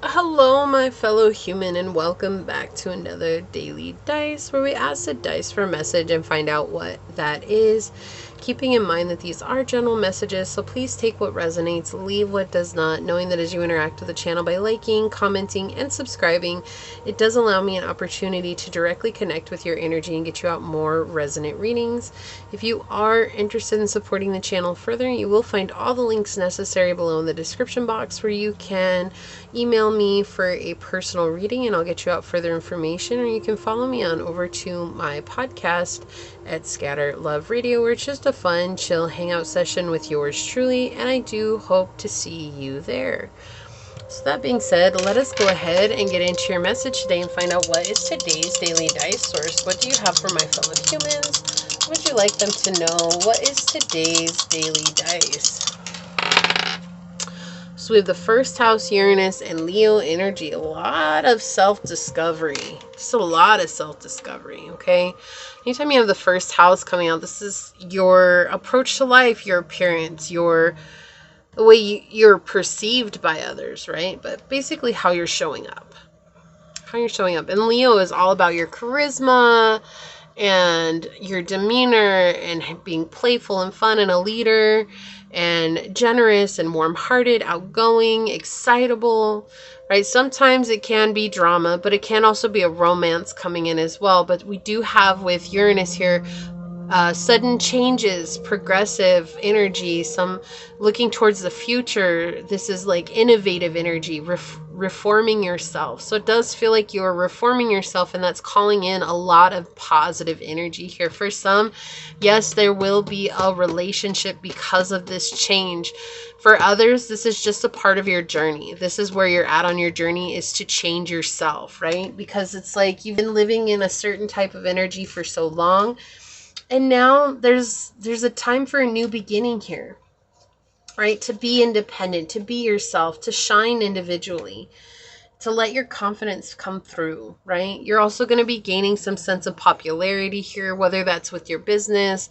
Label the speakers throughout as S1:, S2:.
S1: Hello, my fellow human, and welcome back to another daily dice where we ask the dice for a message and find out what that is. Keeping in mind that these are general messages, so please take what resonates, leave what does not, knowing that as you interact with the channel by liking, commenting, and subscribing, it does allow me an opportunity to directly connect with your energy and get you out more resonant readings. If you are interested in supporting the channel further, you will find all the links necessary below in the description box where you can email me for a personal reading and I'll get you out further information, or you can follow me on over to my podcast at Scatter Love Radio, where it's just a fun, chill hangout session with yours truly, and I do hope to see you there. So that being said, let us go ahead and get into your message today and find out what is today's daily dice source. What do you have for my fellow humans? What would you like them to know? What is today's daily dice? So we have the first house, Uranus, and Leo energy. A lot of self-discovery. Just a lot of self-discovery, okay? Anytime you have the first house coming out, this is your approach to life, your appearance, the way you're perceived by others, right? But basically how you're showing up. And Leo is all about your charisma and your demeanor and being playful and fun and a leader and generous and warm-hearted, outgoing, excitable, right? Sometimes it can be drama, but it can also be a romance coming in as well. But we do have with Uranus here sudden changes, progressive energy, some looking towards the future. This is like innovative energy, reforming yourself. So it does feel like you're reforming yourself, and that's calling in a lot of positive energy here. For some, yes, there will be a relationship because of this change. For others, this is just a part of your journey. This is where you're at on your journey, is to change yourself, right? Because it's like you've been living in a certain type of energy for so long, and now there's a time for a new beginning here, right? To be independent, to be yourself, to shine individually, to let your confidence come through, right? You're also going to be gaining some sense of popularity here, whether that's with your business,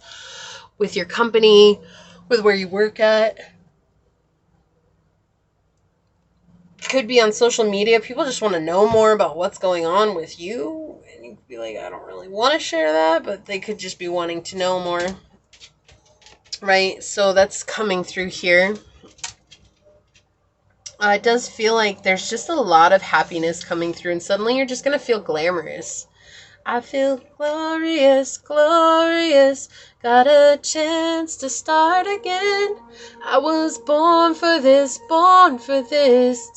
S1: with your company, with where you work at. Could be on social media. People just want to know more about what's going on with you. And you could be like, I don't really want to share that, but they could just be wanting to know more. Right? So that's coming through here. It does feel like there's just a lot of happiness coming through, and suddenly you're just going to feel glamorous. I feel glorious, glorious. Got a chance to start again. I was born for this,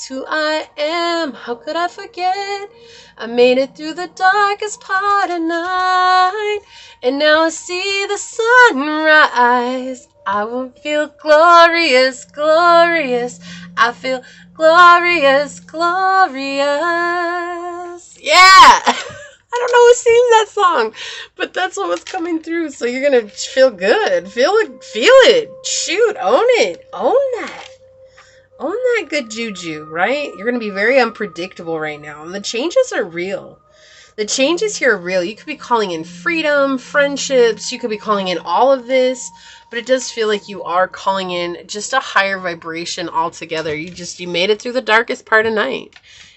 S1: who I am. How could I forget? I made it through the darkest part of night, and now I see the sunrise. I will feel glorious, glorious. I feel glorious, glorious. Yeah! I don't know who sings that song, but that's what was coming through. So you're going to feel good. Feel it. Shoot, own it. Own that. Own that good juju, right? You're going to be very unpredictable right now. And the changes are real. The changes here are real. You could be calling in freedom, friendships. You could be calling in all of this. But it does feel like you are calling in just a higher vibration altogether. You made it through the darkest part of night.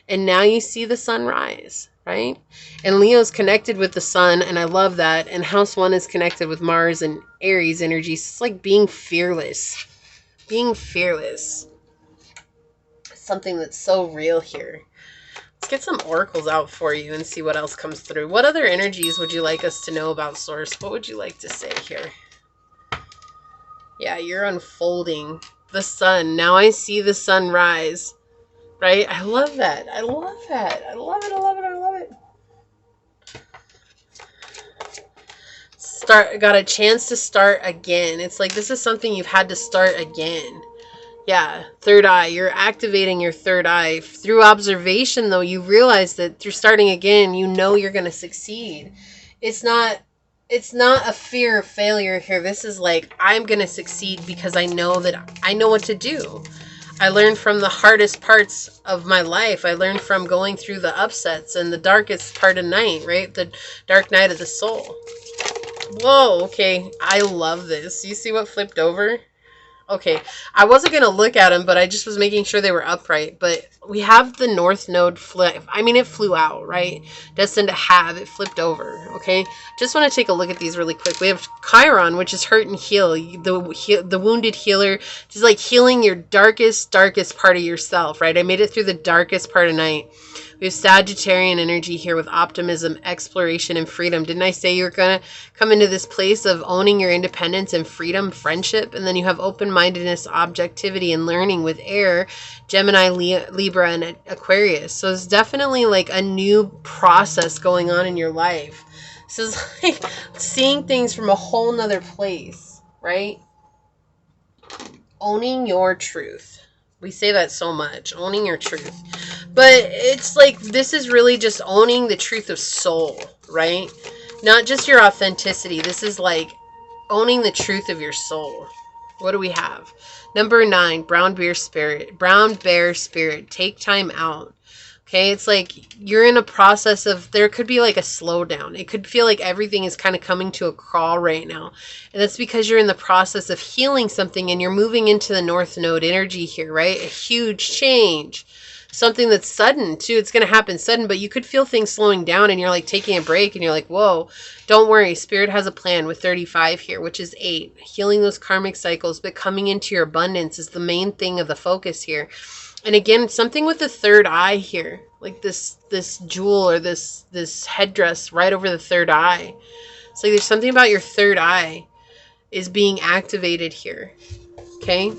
S1: And now you see the sunrise, right? And Leo's connected with the sun, and I love that. And House 1 is connected with Mars and Aries energy. It's like being fearless. Being fearless. Something that's so real here. Let's get some oracles out for you and see what else comes through. What other energies would you like us to know about, Source? What would you like to say here? Yeah, you're unfolding the sun. Now I see the sunrise. Right? I love that. I love that. I love it. I love it. I love it. Got a chance to start again. It's like this is something you've had to start again. Yeah, third eye. You're activating your third eye. Through observation, though, you realize that through starting again, you know you're going to succeed. It's not a fear of failure here. This is like, I'm going to succeed because I know what to do. I learned from the hardest parts of my life. I learned from going through the upsets and the darkest part of night, right? The dark night of the soul. Whoa, okay. I love this. You see what flipped over? Okay, I wasn't going to look at them, but I just was making sure they were upright. But we have the North Node flip. I mean, it flew out, right? Destined to have. It flipped over, okay? Just want to take a look at these really quick. We have Chiron, which is hurt and heal. The wounded healer. Just like healing your darkest part of yourself, right? I made it through the darkest part of night. We have Sagittarian energy here with optimism, exploration, and freedom. Didn't I say you're going to come into this place of owning your independence and freedom, friendship? And then you have open-mindedness, objectivity, and learning with air, Gemini, Libra, and Aquarius. So it's definitely like a new process going on in your life. This is like seeing things from a whole nother place, right? Owning your truth. We say that so much, owning your truth. But it's like, this is really just owning the truth of soul, right? Not just your authenticity. This is like owning the truth of your soul. What do we have? Number 9, brown bear spirit. Brown bear spirit. Take time out. Okay, it's like you're in a process of, there could be like a slowdown. It could feel like everything is kind of coming to a crawl right now. And that's because you're in the process of healing something and you're moving into the North Node energy here, right? A huge change. Something that's sudden too. It's going to happen sudden, but you could feel things slowing down and you're like taking a break and you're like, whoa, don't worry. Spirit has a plan with 35 here, which is 8. Healing those karmic cycles, but coming into your abundance is the main thing of the focus here. And again, something with the third eye here, like this jewel or this headdress right over the third eye. It's like there's something about your third eye is being activated here. Okay.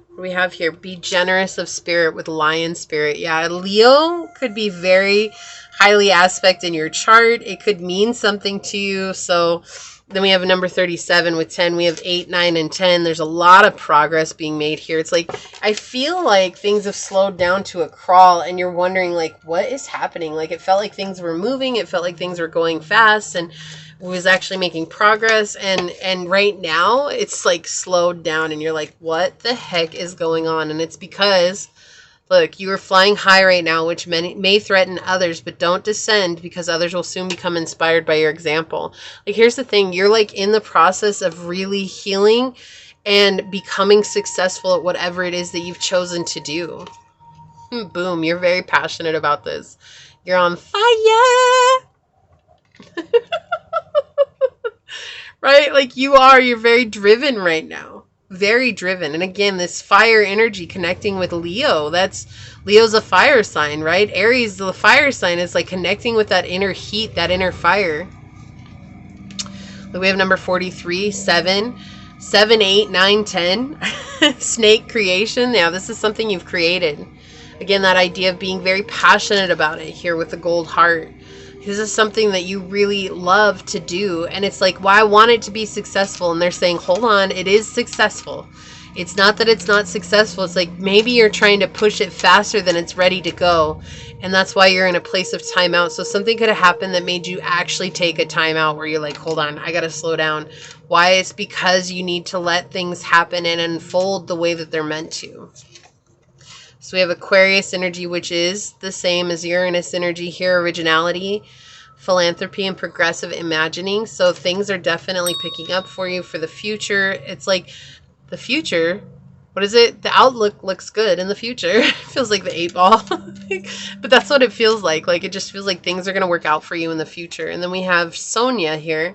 S1: What do we have here? Be generous of spirit with lion spirit. Yeah, Leo could be very highly aspect in your chart. It could mean something to you. So then we have a number 37 with 10. We have 8, 9, and 10. There's a lot of progress being made here. It's like, I feel like things have slowed down to a crawl and you're wondering like, what is happening? Like it felt like things were moving. It felt like things were going fast and was actually making progress. And right now it's like slowed down and you're like, what the heck is going on? And it's because, look, you are flying high right now, which may threaten others, but don't descend because others will soon become inspired by your example. Like, here's the thing. You're like in the process of really healing and becoming successful at whatever it is that you've chosen to do. Boom. You're very passionate about this. You're on fire. Right? Like you're very driven right now. Very driven. And again, this fire energy connecting with Leo, Leo's a fire sign, right? Aries, the fire sign, is like connecting with that inner heat, that inner fire. We have number 43, 7, 8, 9, 10. Snake creation. Yeah, this is something you've created. Again, that idea of being very passionate about it here with the gold heart. This is something that you really love to do. And it's like, well, I want it to be successful. And they're saying, hold on, it is successful. It's not that it's not successful. It's like maybe you're trying to push it faster than it's ready to go. And that's why you're in a place of timeout. So something could have happened that made you actually take a timeout where you're like, hold on, I got to slow down. Why? It's because you need to let things happen and unfold the way that they're meant to. So we have Aquarius energy, which is the same as Uranus energy here, originality, philanthropy, and progressive imagining. So things are definitely picking up for you for the future. It's like the future, what is it? The outlook looks good in the future. It feels like the 8 ball. But that's what it feels like. Like it just feels like things are going to work out for you in the future. And then we have Sonia here.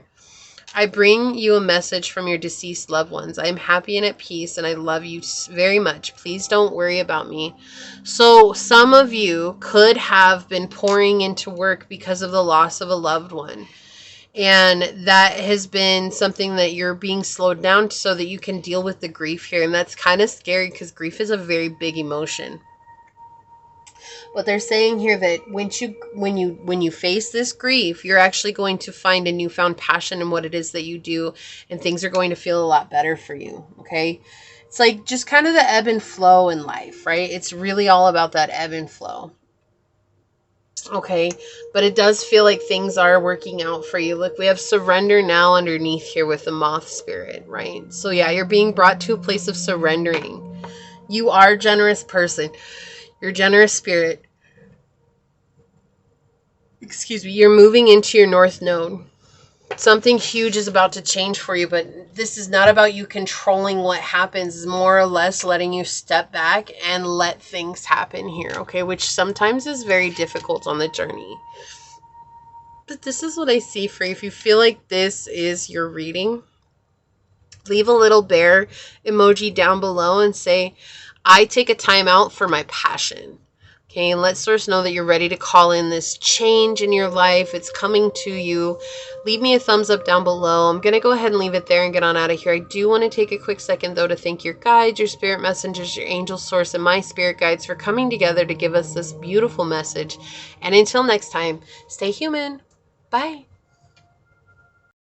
S1: I bring you a message from your deceased loved ones. I am happy and at peace, and I love you very much. Please don't worry about me. So some of you could have been pouring into work because of the loss of a loved one. And that has been something that you're being slowed down so that you can deal with the grief here. And that's kind of scary because grief is a very big emotion. But they're saying here that when you face this grief, you're actually going to find a newfound passion in what it is that you do, and things are going to feel a lot better for you. Okay. It's like just kind of the ebb and flow in life, right? It's really all about that ebb and flow. Okay. But it does feel like things are working out for you. Look, we have surrender now underneath here with the moth spirit, right? So yeah, you're being brought to a place of surrendering. You are a generous person. Your generous spirit. Excuse me. You're moving into your North Node. Something huge is about to change for you, but this is not about you controlling what happens. It's more or less letting you step back and let things happen here, okay? Which sometimes is very difficult on the journey. But this is what I see for you. If you feel like this is your reading, leave a little bear emoji down below and say, I take a time out for my passion. Okay, and let Source know that you're ready to call in this change in your life. It's coming to you. Leave me a thumbs up down below. I'm going to go ahead and leave it there and get on out of here. I do want to take a quick second, though, to thank your guides, your spirit messengers, your angel source, and my spirit guides for coming together to give us this beautiful message. And until next time, stay human. Bye.